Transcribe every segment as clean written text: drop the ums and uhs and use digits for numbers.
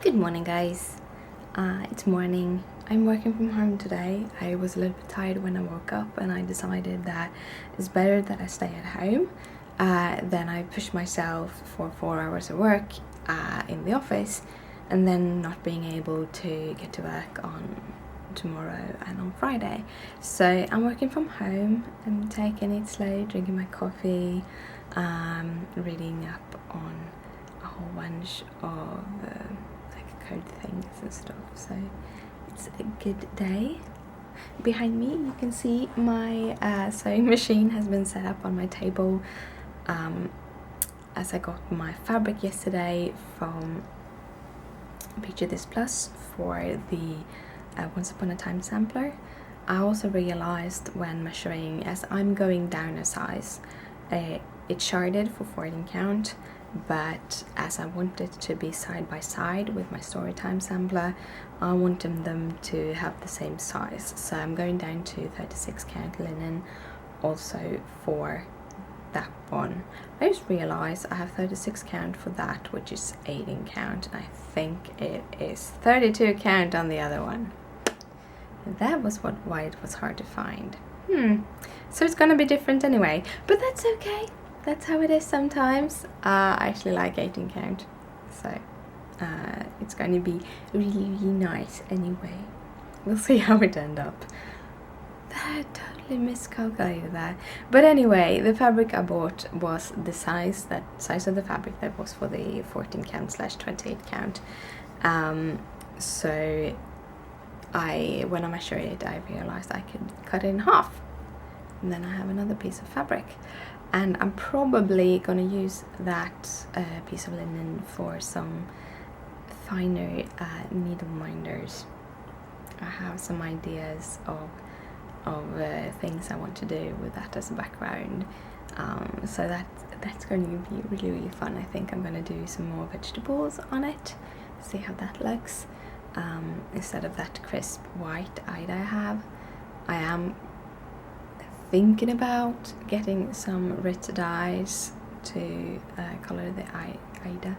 Good morning, guys. It's morning. I'm working from home today. I was a little bit tired when I woke up and I decided that it's better that I stay at home than I push myself for 4 hours of work in the office and then not being able to get to work on tomorrow and on Friday. So I'm working from home. I'm taking it slow, drinking my coffee, reading up on a whole bunch of code things and stuff. So it's a good day. Behind me you can see my sewing machine has been set up on my table as I got my fabric yesterday from Picture This Plus for the Once Upon a Time sampler. I also realized when measuring, as I'm going down a size, it's sharded for 14 count, but as I wanted to be side by side with my Storytime sampler, I wanted them to have the same size, so I'm going down to 36 count linen also for that one. I just realized I have 36 count for that, which is 18 count, and I think it is 32 count on the other one. That was why it was hard to find. So it's gonna be different anyway, but that's okay. That's how it is sometimes. I actually like 18 count, so it's going to be really nice anyway. We'll see how it ends up. I totally miscalculated that. But anyway, the fabric I bought was the size of the fabric that was for the 14 count / 28 count. So when I measured it, I realized I could cut it in half, and then I have another piece of fabric. And I'm probably gonna use that piece of linen for some finer needle minders. I have some ideas of things I want to do with that as a background. So that's going to be really fun. I think I'm gonna do some more vegetables on it, see how that looks. Instead of that crisp white eye I have, I am thinking about getting some red dyes to color the Ida,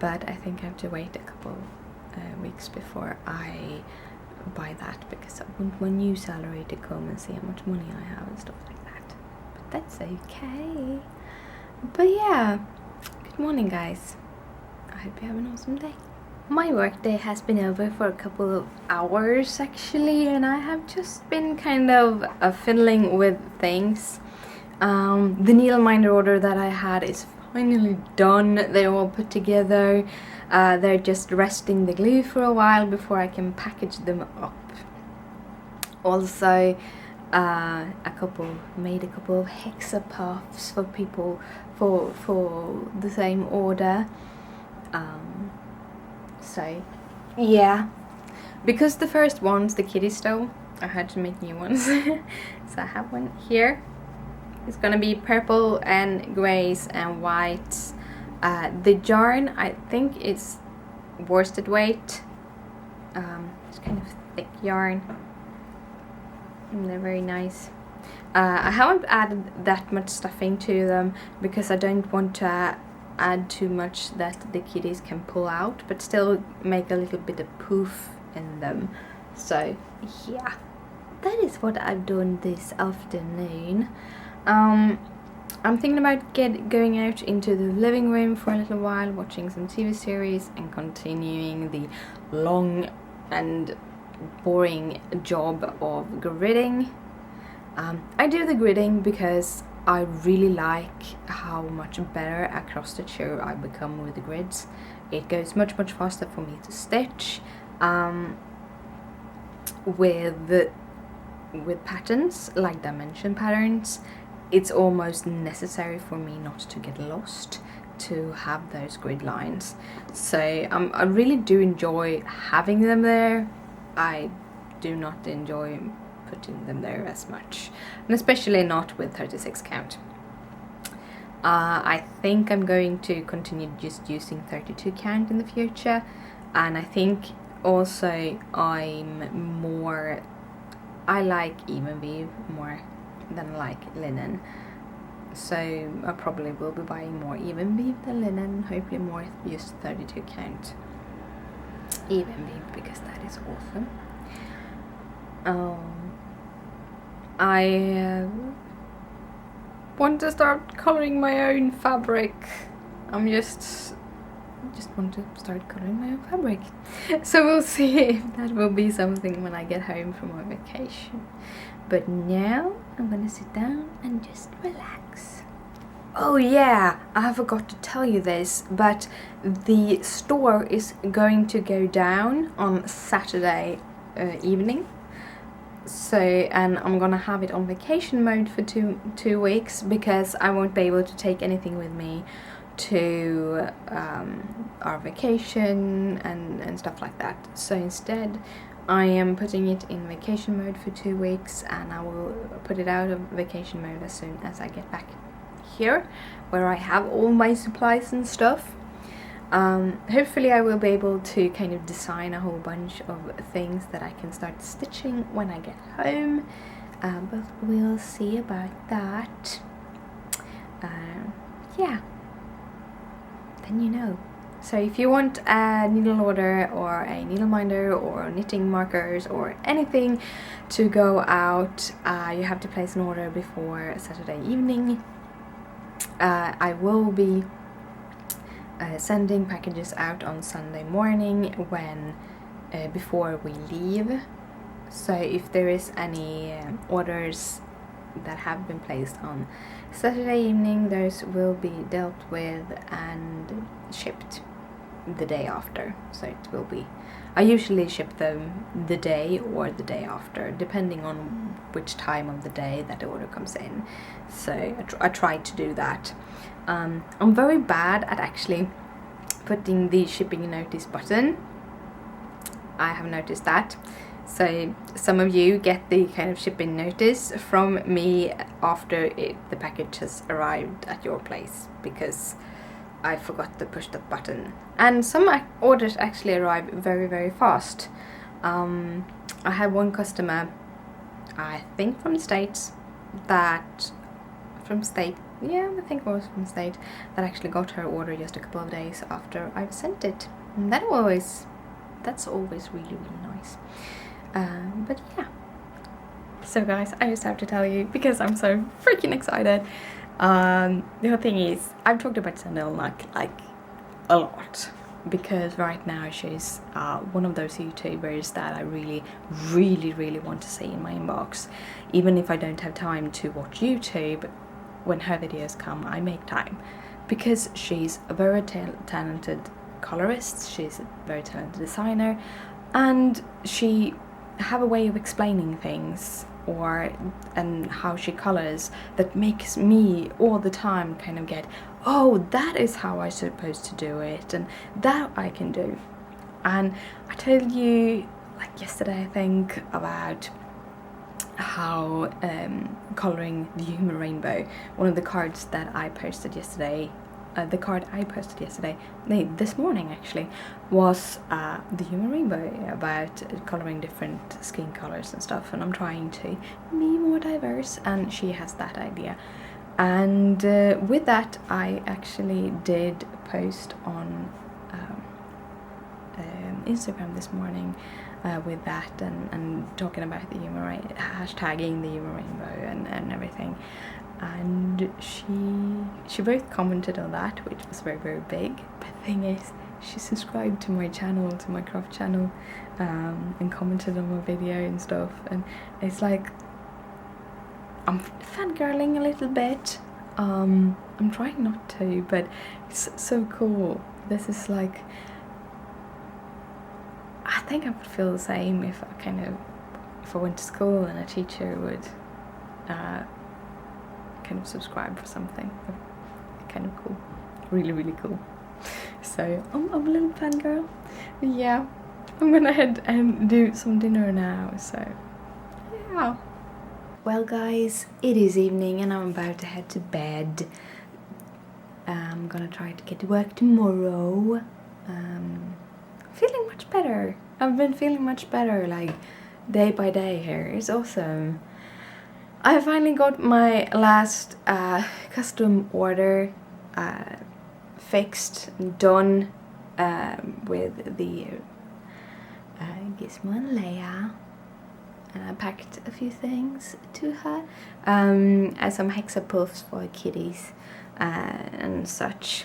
but I think I have to wait a couple weeks before I buy that, because I want my new salary to come and see how much money I have and stuff like that. But that's okay. But yeah, good morning, guys. I hope you have an awesome day. My workday has been over for a couple of hours actually, and I have just been kind of fiddling with things. The needle minder order that I had is finally done. They're all put together. They're just resting the glue for a while before I can package them up. Also, made a couple of hexa puffs for people for the same order. So yeah, because the first ones the kitty stole, I had to make new ones. So I have one here. It's gonna be purple and grays and whites. The yarn, I think it's worsted weight. It's kind of thick yarn, and they're very nice. I haven't added that much stuffing to them because I don't want to add too much that the kitties can pull out, but still make a little bit of poof in them. So yeah, that is what I've done this afternoon. I'm thinking about going out into the living room for a little while, watching some TV series and continuing the long and boring job of gridding. I do the gridding because I really like how much better at cross stitcher I become with the grids. It goes much faster for me to stitch. With patterns like dimension patterns, it's almost necessary for me not to get lost to have those grid lines. So I really do enjoy having them there. I do not enjoy putting them there as much, and especially not with 36 count. I think I'm going to continue just using 32 count in the future, and I think also I like even weave more than I like linen, so I probably will be buying more even weave than linen, hopefully more just 32 count. even because that is awesome. I want to start coloring my own fabric. I just want to start coloring my own fabric. So we'll see if that will be something when I get home from my vacation. But now I'm gonna sit down and just relax. Oh yeah, I forgot to tell you this, but the store is going to go down on Saturday evening. So, and I'm gonna have it on vacation mode for two weeks because I won't be able to take anything with me to our vacation and stuff like that. So instead I am putting it in vacation mode for 2 weeks, and I will put it out of vacation mode as soon as I get back here where I have all my supplies and stuff. Hopefully I will be able to kind of design a whole bunch of things that I can start stitching when I get home, but we'll see about that. Yeah, then you know. So if you want a needle order or a needle minder or knitting markers or anything to go out, you have to place an order before Saturday evening. I will be sending packages out on Sunday morning when before we leave. So if there is any orders that have been placed on Saturday evening, those will be dealt with and shipped the day after. So it will be, I usually ship them the day or the day after, depending on which time of the day that the order comes in. So I try to do that. I'm very bad at actually putting the shipping notice button. I have noticed that. So some of you get the kind of shipping notice from me after the package has arrived at your place, because I forgot to push that button. And some orders actually arrive very, very fast. I had one customer, I think from the States, I think it was from the States, that actually got her order just a couple of days after I've sent it. And that's always really, really nice. But yeah. So guys, I just have to tell you, because I'm so freaking excited. The whole thing is, I've talked about Sandal like a lot, because right now she's one of those YouTubers that I really, really, really want to see in my inbox. Even if I don't have time to watch YouTube, when her videos come, I make time, because she's a very talented colorist, she's a very talented designer, and she have a way of explaining things and how she colors that makes me all the time kind of get, oh, that is how I'm supposed to do it, and that I can do. And I told you like yesterday, I think, about how coloring the human rainbow, one of the cards that I posted yesterday, this morning actually, was the human rainbow, about coloring different skin colors and stuff, and I'm trying to be more diverse, and she has that idea. And with that, I actually did post on Instagram this morning with that, and talking about the hashtagging the human rainbow and everything. And she both commented on that, which was very, very big. But the thing is, she subscribed to my channel, to my craft channel, and commented on my video and stuff. And it's like, I'm fangirling a little bit. I'm trying not to, but it's so cool. This is like, I think I would feel the same if I went to school and a teacher would kind of subscribe for something. Kind of cool, really, really cool. So I'm a little fangirl. Yeah, I'm gonna head and do some dinner now. So yeah. Well guys, it is evening and I'm about to head to bed. I'm gonna try to get to work tomorrow. Feeling much better. I've been feeling much better, like day by day here. It's awesome. I finally got my last custom order fixed, done, with the Gizmo and Leia. And I packed a few things to her, some hexapuffs for kitties and such.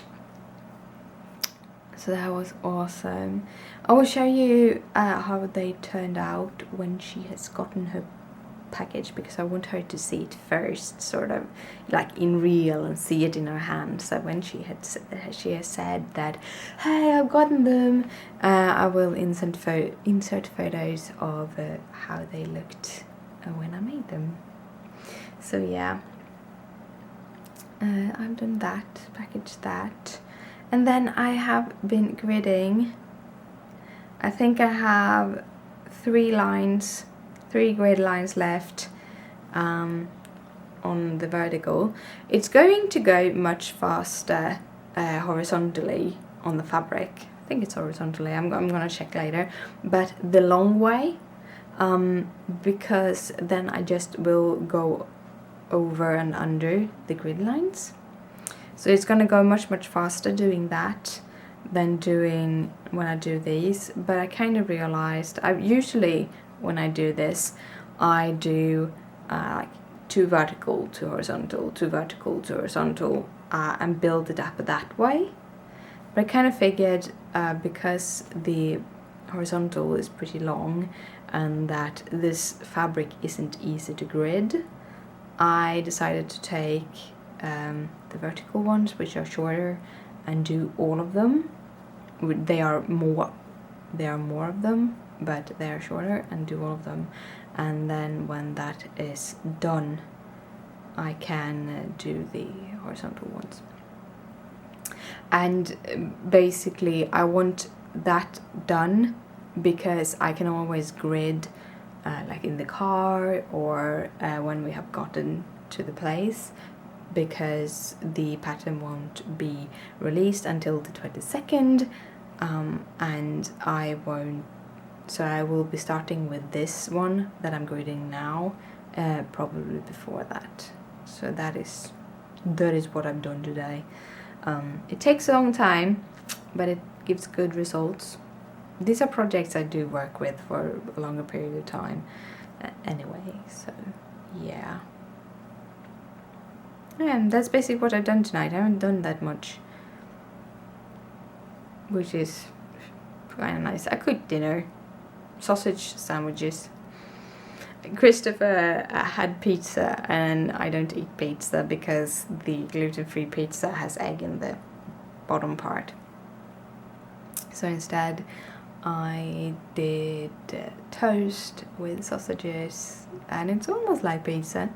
So that was awesome. I will show you how they turned out when she has gotten her package, because I want her to see it first, sort of like in real, and see it in her hand. So when she has said that, hey, I've gotten them, I will insert photos of how they looked when I made them. So yeah, I've done that, packaged that, and then I have been gridding. I think I have 3 grid lines left on the vertical. It's going to go much faster horizontally on the fabric. I think it's horizontally, I'm gonna check later, but the long way, because then I just will go over and under the grid lines. So it's gonna go much faster doing that than doing when I do these. But I kind of realized, usually when I do this, I do like 2 vertical to horizontal, 2 vertical to horizontal, and build it up that way. But I kind of figured, because the horizontal is pretty long and that this fabric isn't easy to grid, I decided to take the vertical ones, which are shorter, and do all of them. There are more of them, but they are shorter, and do all of them. And then when that is done, I can do the horizontal ones. And basically I want that done because I can always grid like in the car, or when we have gotten to the place, because the pattern won't be released until the 22nd, and I won't. So I will be starting with this one that I'm gridding now, probably before that. So that is what I've done today. It takes a long time, but it gives good results. These are projects I do work with for a longer period of time anyway, so yeah. And that's basically what I've done tonight. I haven't done that much, which is kind of nice. I cooked dinner, sausage sandwiches. Christopher had pizza, and I don't eat pizza because the gluten-free pizza has egg in the bottom part. So instead I did toast with sausages, and it's almost like pizza.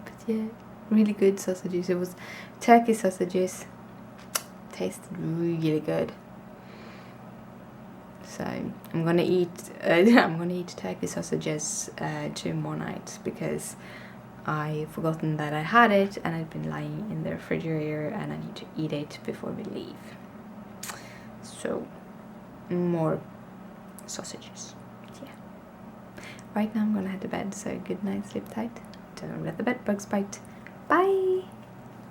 But yeah, really good sausages. It was turkey sausages. Tasted really good. So I'm gonna eat turkey sausages 2 more nights, because I've forgotten that I had it and it's been lying in the refrigerator, and I need to eat it before we leave. So more sausages. Yeah. Right now I'm gonna head to bed, so good night, sleep tight. Don't let the bed bugs bite. Bye!